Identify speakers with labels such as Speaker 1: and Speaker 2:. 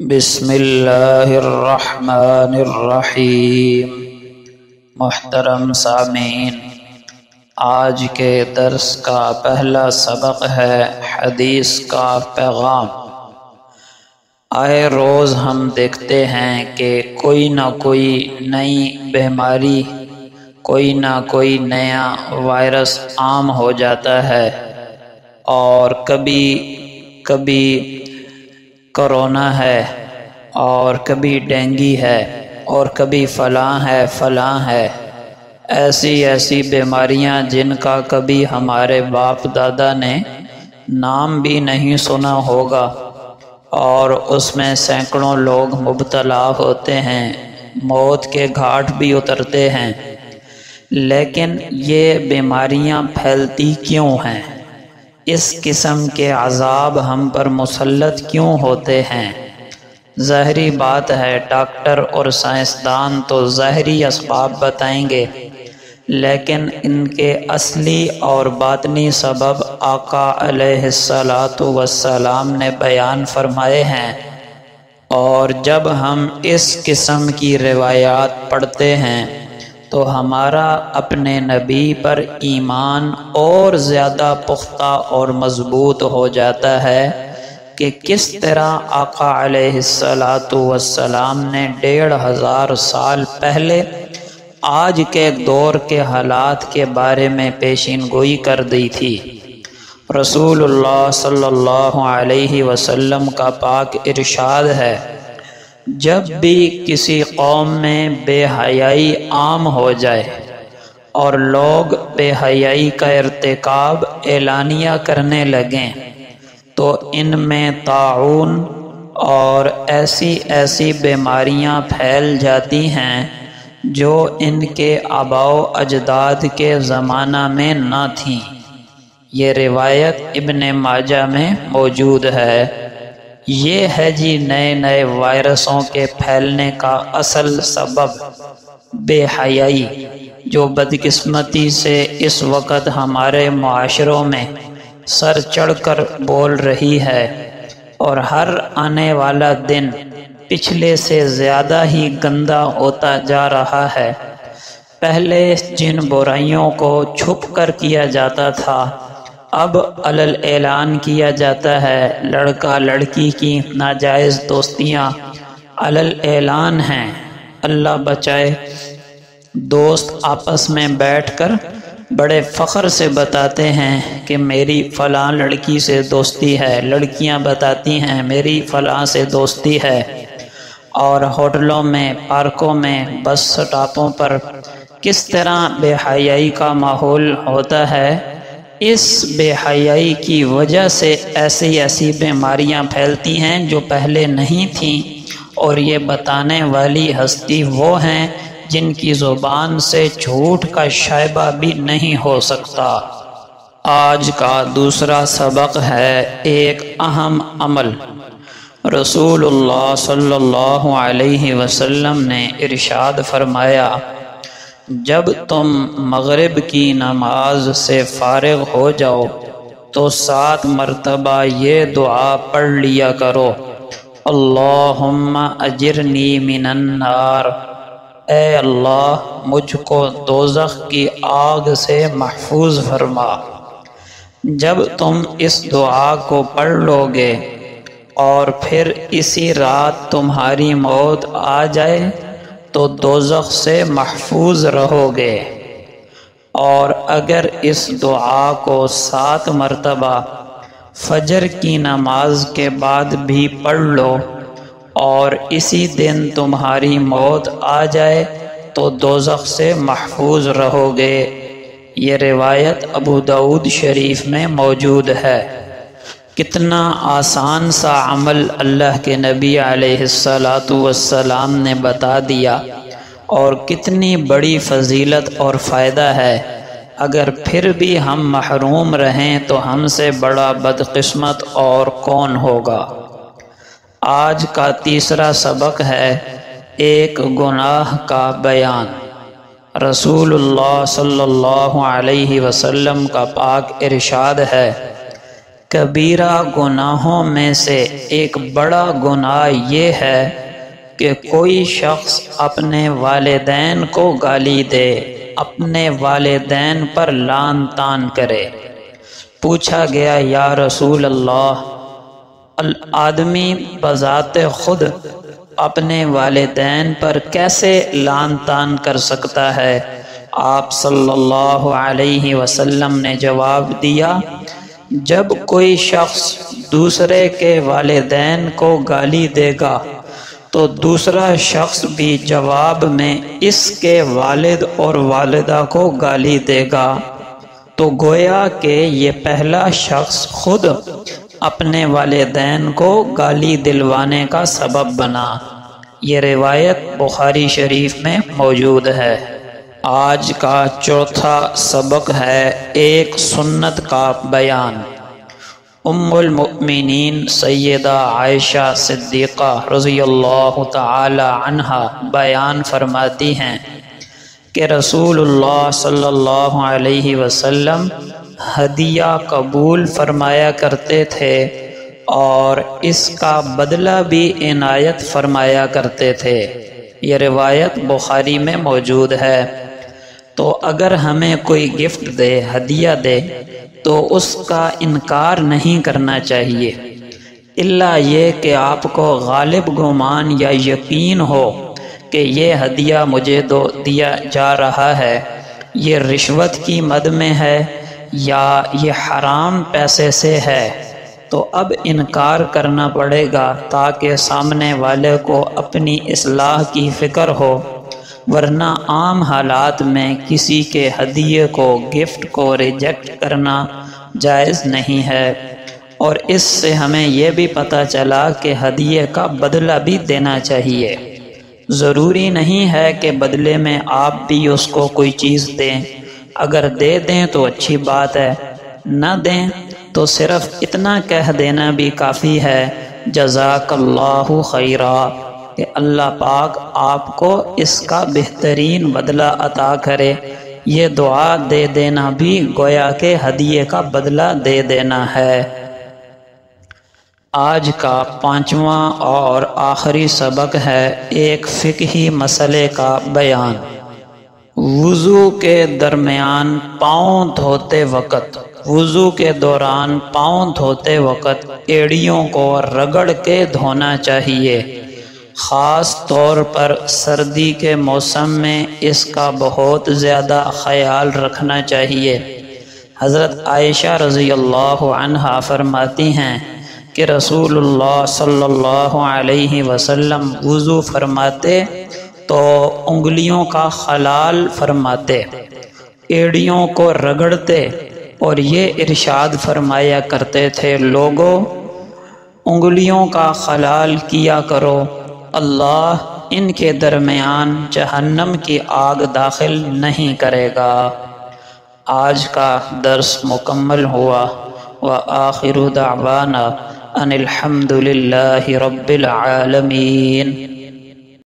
Speaker 1: بسم اللہ الرحمن الرحیم۔ محترم سامعین، آج کے درس کا پہلا سبق ہے حدیث کا پیغام۔ آئے روز ہم دیکھتے ہیں کہ کوئی نہ کوئی نئی بیماری، کوئی نہ کوئی نیا وائرس عام ہو جاتا ہے، اور کبھی کرونا ہے، اور کبھی ڈینگی ہے، اور کبھی فلاں ہے۔ ایسی بیماریاں جن کا کبھی ہمارے باپ دادا نے نام بھی نہیں سنا ہوگا، اور اس میں سینکڑوں لوگ مبتلا ہوتے ہیں، موت کے گھاٹ بھی اترتے ہیں۔ لیکن یہ بیماریاں پھیلتی کیوں ہیں؟ اس قسم کے عذاب ہم پر مسلط کیوں ہوتے ہیں؟ ظاہری بات ہے، ڈاکٹر اور سائنسدان تو ظاہری اسباب بتائیں گے، لیکن ان کے اصلی اور باطنی سبب آقا علیہ السلام نے بیان فرمائے ہیں۔ اور جب ہم اس قسم کی روایات پڑھتے ہیں تو ہمارا اپنے نبی پر ایمان اور زیادہ پختہ اور مضبوط ہو جاتا ہے کہ کس طرح آقا علیہ السلام نے 1500 سال پہلے آج کے دور کے حالات کے بارے میں پیشین گوئی کر دی تھی۔ رسول اللہ صلی اللہ علیہ وسلم کا پاک ارشاد ہے، جب بھی کسی قوم میں بے حیائی عام ہو جائے اور لوگ بے حیائی کا ارتکاب اعلانیہ کرنے لگیں تو ان میں طاعون اور ایسی بیماریاں پھیل جاتی ہیں جو ان کے آباء و اجداد کے زمانہ میں نہ تھیں۔ یہ روایت ابن ماجہ میں موجود ہے۔ یہ ہے جی نئے وائرسوں کے پھیلنے کا اصل سبب، بے حیائی، جو بدقسمتی سے اس وقت ہمارے معاشروں میں سر چڑھ کر بول رہی ہے، اور ہر آنے والا دن پچھلے سے زیادہ ہی گندا ہوتا جا رہا ہے۔ پہلے جن برائیوں کو چھپ کر کیا جاتا تھا اب علل اعلان کیا جاتا ہے۔ لڑکا لڑکی کی ناجائز دوستیاں علل اعلان ہیں، اللہ بچائے۔ دوست آپس میں بیٹھ کر بڑے فخر سے بتاتے ہیں کہ میری فلاں لڑکی سے دوستی ہے، لڑکیاں بتاتی ہیں میری فلاں سے دوستی ہے۔ اور ہوٹلوں میں، پارکوں میں، بس سٹاپوں پر کس طرح بے حیائی کا ماحول ہوتا ہے۔ اس بے حیائی کی وجہ سے ایسی بیماریاں پھیلتی ہیں جو پہلے نہیں تھیں، اور یہ بتانے والی ہستی وہ ہیں جن کی زبان سے جھوٹ کا شائبہ بھی نہیں ہو سکتا۔ آج کا دوسرا سبق ہے ایک اہم عمل۔ رسول اللہ صلی اللہ علیہ وسلم نے ارشاد فرمایا، جب تم مغرب کی نماز سے فارغ ہو جاؤ تو 7 مرتبہ یہ دعا پڑھ لیا کرو، اللہم اجرنی من النار، اے اللہ مجھ کو دوزخ کی آگ سے محفوظ فرما۔ جب تم اس دعا کو پڑھ لو گے اور پھر اسی رات تمہاری موت آ جائے تو دوزخ سے محفوظ رہو گے۔ اور اگر اس دعا کو 7 مرتبہ فجر کی نماز کے بعد بھی پڑھ لو اور اسی دن تمہاری موت آ جائے تو دوزخ سے محفوظ رہو گے۔ یہ روایت ابو داؤد شریف میں موجود ہے۔ کتنا آسان سا عمل اللہ کے نبی علیہ السلام نے بتا دیا، اور کتنی بڑی فضیلت اور فائدہ ہے۔ اگر پھر بھی ہم محروم رہیں تو ہم سے بڑا بدقسمت اور کون ہوگا۔ آج کا تیسرا سبق ہے ایک گناہ کا بیان۔ رسول اللہ صلی اللہ علیہ وسلم کا پاک ارشاد ہے، کبیرہ گناہوں میں سے ایک بڑا گناہ یہ ہے کہ کوئی شخص اپنے والدین کو گالی دے، اپنے والدین پر لعن طعن کرے۔ پوچھا گیا یا رسول اللہ، آدمی بذات خود اپنے والدین پر کیسے لعن طعن کر سکتا ہے؟ آپ صلی اللہ علیہ وسلم نے جواب دیا، جب کوئی شخص دوسرے کے والدین کو گالی دے گا تو دوسرا شخص بھی جواب میں اس کے والد اور والدہ کو گالی دے گا، تو گویا کہ یہ پہلا شخص خود اپنے والدین کو گالی دلوانے کا سبب بنا۔ یہ روایت بخاری شریف میں موجود ہے۔ آج کا چوتھا سبق ہے ایک سنت کا بیان۔ ام المؤمنین سیدہ عائشہ صدیقہ رضی اللہ تعالی عنہا بیان فرماتی ہیں کہ رسول اللہ صلی اللہ علیہ وسلم ہدیہ قبول فرمایا کرتے تھے اور اس کا بدلہ بھی عنایت فرمایا کرتے تھے۔ یہ روایت بخاری میں موجود ہے۔ تو اگر ہمیں کوئی گفٹ دے، ہدیہ دے، تو اس کا انکار نہیں کرنا چاہیے، الا یہ کہ آپ کو غالب گمان یا یقین ہو کہ یہ ہدیہ مجھے دیا جا رہا ہے، یہ رشوت کی مد میں ہے یا یہ حرام پیسے سے ہے، تو اب انکار کرنا پڑے گا تاکہ سامنے والے کو اپنی اصلاح کی فکر ہو، ورنہ عام حالات میں کسی کے ہدیے کو، گفٹ کو ریجیکٹ کرنا جائز نہیں ہے۔ اور اس سے ہمیں یہ بھی پتہ چلا کہ ہدیے کا بدلہ بھی دینا چاہیے۔ ضروری نہیں ہے کہ بدلے میں آپ بھی اس کو کوئی چیز دیں، اگر دے دیں تو اچھی بات ہے، نہ دیں تو صرف اتنا کہہ دینا بھی کافی ہے، جزاک اللہ خیرا، کہ اللہ پاک آپ کو اس کا بہترین بدلہ عطا کرے۔ یہ دعا دے دینا بھی گویا کہ ہدیے کا بدلہ دے دینا ہے۔ آج کا پانچواں اور آخری سبق ہے ایک فقہی مسئلے کا بیان۔ وضو کے درمیان پاؤں دھوتے وقت، وضو کے دوران پاؤں دھوتے وقت ایڑیوں کو رگڑ کے دھونا چاہیے۔ خاص طور پر سردی کے موسم میں اس کا بہت زیادہ خیال رکھنا چاہیے۔ حضرت عائشہ رضی اللہ عنہا فرماتی ہیں کہ رسول اللہ صلی اللہ علیہ وسلم وضو فرماتے تو انگلیوں کا خلال فرماتے، ایڑیوں کو رگڑتے اور یہ ارشاد فرمایا کرتے تھے، لوگو انگلیوں کا خلال کیا کرو، اللہ ان کے درمیان جہنم کی آگ داخل نہیں کرے گا۔ آج کا درس مکمل ہوا۔ وآخر دعوانا ان الحمد للہ رب العالمین۔